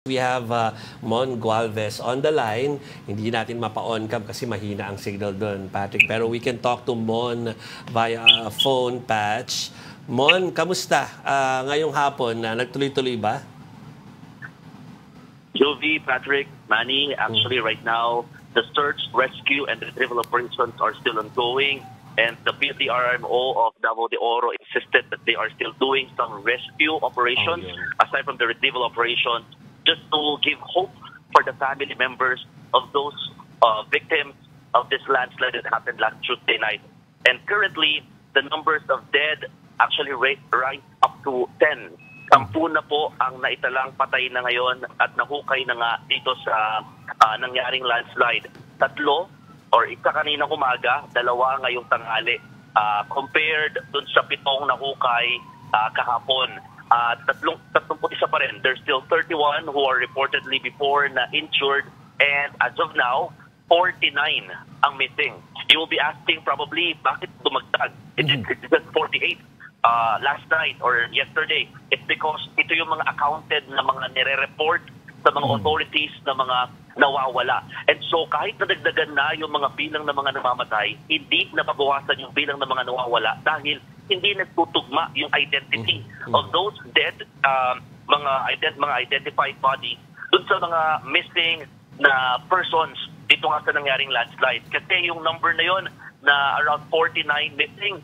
We have Mon Gualvez on the line. Hindi natin mapa-on cam kasi mahina ang signal doon, Patrick. Pero we can talk to Mon via phone patch. Mon, kamusta? Ngayong hapon, nagtuloy-tuloy ba? Jovi, Patrick, Manny, actually right now, the search, rescue, and retrieval operations are still ongoing. And the PTRMO of Davao de Oro insisted that they are still doing some rescue operations aside from the retrieval operations, just to give hope for the family members of those victims of this landslide that happened last Tuesday night. And currently, the numbers of dead actually rise up to 10. 10 na po ang naitalang patay na ngayon at nahukay na nga dito sa nangyaring landslide. 3 or isa kaninang umaga, 2 ngayong tanghali. Compared dun sa 7 nahukay kahapon. 31 pa rin. There's still 31 who are reportedly before na injured, and as of now, 49 ang missing. You will be asking probably, bakit dumagdag? It's just 48 last night or yesterday. It's because ito yung mga accounted na mga nire-report sa mga authorities na mga nawawala. And so kahit nadagdagan na yung mga bilang ng mga namamatay, hindi napabawasan yung bilang ng mga nawawala dahil hindi nagtutugma yung identity of those dead, mga identified bodies dun sa mga missing na persons dito nga sa nangyaring landslide. Kasi yung number na yon na around 49 missing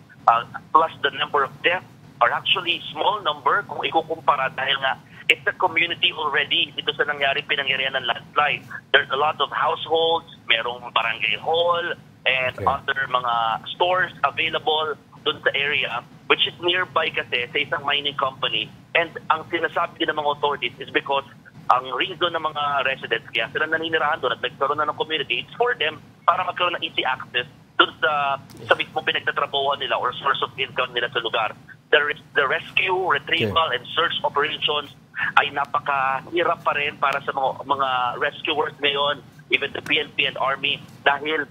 plus the number of deaths are actually small number kung ikukumpara dahil nga it's a community already dito sa pinangyarihan ng landslide. There's a lot of households, merong barangay hall, and other mga stores available doon sa area, which is nearby kasi sa isang mining company. And ang sinasabi din ng mga authorities is because ang reason ng mga residents kaya sila naninirahan doon at nagkaroon na ng community, it's for them para magkaroon ng easy access doon sa mismo pinagtatrabahuan nila or source of income nila sa lugar. The rescue, retrieval, and search operations ay napakahirap pa rin para sa mga rescuers ngayon, even the PNP and Army, dahil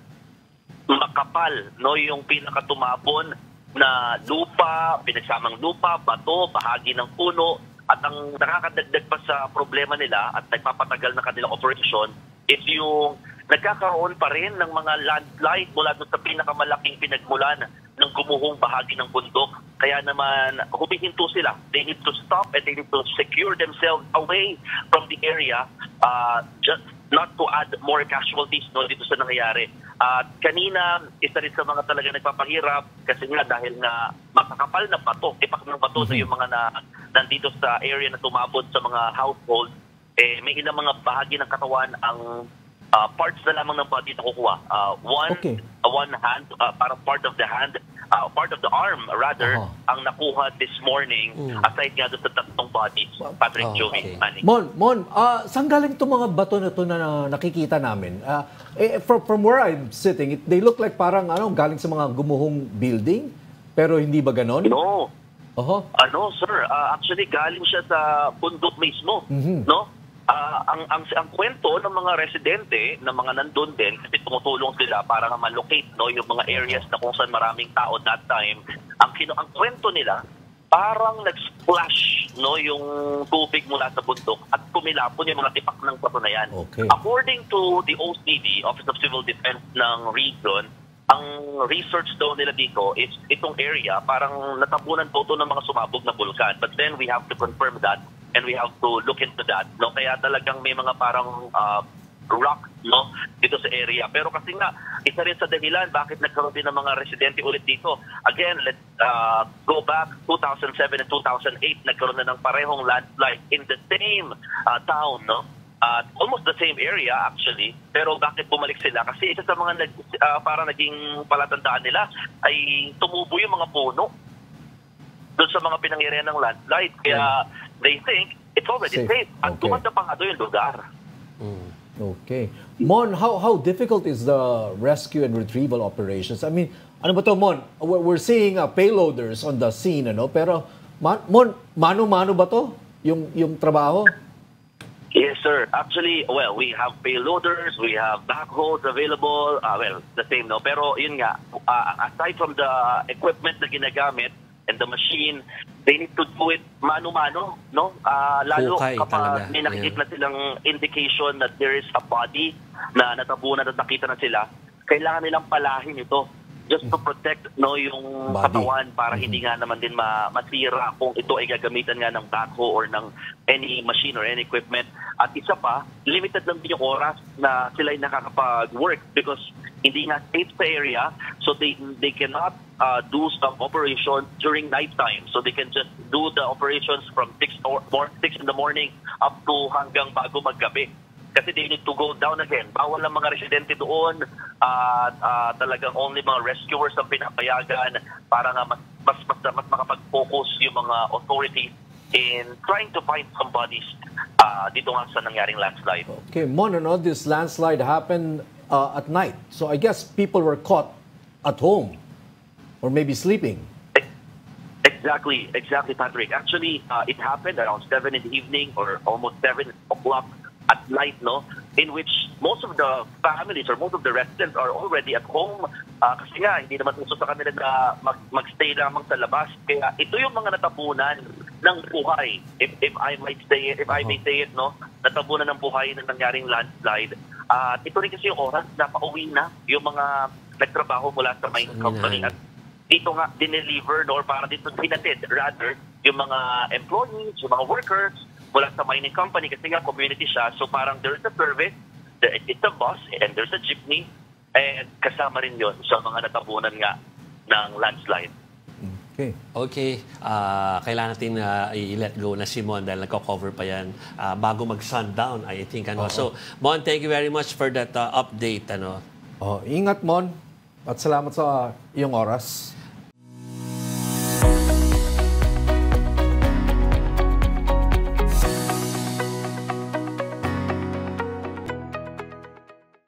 makapal yung pinakatumabon na lupa, pinagsamang lupa, bato, bahagi ng puno, at ang nakakadagdag pa sa problema nila at nagpapatagal na kanilang operation is yung nagkakaroon pa rin ng mga landslide mula doon sa pinakamalaking pinagmulan ng gumuhong bahagi ng bundok. Kaya naman humihinto sila. They need to stop and they need to secure themselves away from the area just not to add more casualties dito sa nangyayari. At kanina, isa rin sa mga talaga nagpapahirap kasi nga dahil nga makakapal na bato, ipak ng bato na yung mga nandito sa area na tumabot sa mga household, may ilang mga bahagi ng katawan ang parts na lamang ng body na kukuha. One hand, parang part of the hand, part of the arm rather, ang nakuha this morning aside nga doon sa 3 bodies. Patrick, Joey, Manny. Mon, saan galing itong mga bato na ito na nakikita namin? From where I'm sitting, they look like parang galing sa mga gumuhong building, pero hindi ba ganon? No. Sir, actually galing siya sa bundok mismo, no? Ang kwento ng mga residente na mga nandun din kasi tumutulong sila para na malocate yung mga areas na kung saan maraming tao that time. Ang kwento nila parang nag-splash yung tubig mula sa bundok at kumilapon yung mga tipak ng bato na yan. According to the OCD, Office of Civil Defense ng region, ang research daw nila dito is itong area parang natabunan po ito ng mga sumabog na bulkan. But then we have to confirm that and we have to look into that. Kaya talagang may mga parang rock dito sa area. Pero kasi nga, isa rin sa dahilan bakit nagkaroon din ng mga residente ulit dito. Again, let's go back 2007 and 2008, nagkaroon na ng parehong landslide in the same town, almost the same area actually. Pero bakit bumalik sila? Kasi isa sa mga parang naging palatandaan nila ay tumubo yung mga puno doon sa mga pinangyarihan ng landslide. Kaya they think it's already safe. At gumanda pa nga doon yung lugar. Okay. Mon, how difficult is the rescue and retrieval operations? I mean, ano ba to, Mon? We're seeing payloaders on the scene, pero Mon, mano-mano ba to? Yung trabaho? Yes, sir. Actually, well, we have payloaders, we have backhoes available. The same, Pero yun nga, aside from the equipment na ginagamit, and the machine, they need to do it mano-mano, no? Lalo Hukay talaga. kapag may nakikita na silang indication that there is a body na natabunan at nakita na sila, kailangan nilang palahin ito just to protect yung Body. katawan para hindi nga naman din masira kung ito ay gagamitan nga ng backhoe or ng any machine or any equipment. At isa pa, limited lang din yung oras na sila ay nakakapag-work because hindi nga safe sa area, so they cannot do some operations during nighttime. So they can just do the operations from 6 in the morning up to hanggang bago maggabi. Kasi they need to go down again. Bawal ang mga residente doon. Talagang only mga rescuers ang pinapayagan para nga mas makapag-focus yung mga authorities in trying to find some bodies dito nga sa nangyaring landslide. Okay, Mon, this landslide happened at night. So I guess people were caught at home or maybe sleeping. Exactly, Patrick. Actually, it happened around 7 in the evening or almost 7 o'clock at night, no? In which most of the families or most of the residents are already at home kasi nga, hindi naman uso sa kanila na magstay lamang sa labas. Kaya ito yung mga natabunan ng buhay. If I may say it, no? Natabunan ng buhay ng nangyaring landslide. At ito rin kasi yung oras na pauwi na yung mga nagtrabaho mula sa mining company. At dito nga dineliver, no? Or para dito hinatid, rather, yung mga employees, yung mga workers, mula sa mining company kasi nga community siya. So parang there's a service, it's a bus, and there's a jeepney, and kasama rin yun sa mga natabunan nga ng landslide. Okay. Kailangan natin i-let go na si Mon dahil nagko-cover pa yan bago mag-sundown, I think. So, Mon, thank you very much for that update. Ingat, Mon. At salamat sa iyong oras.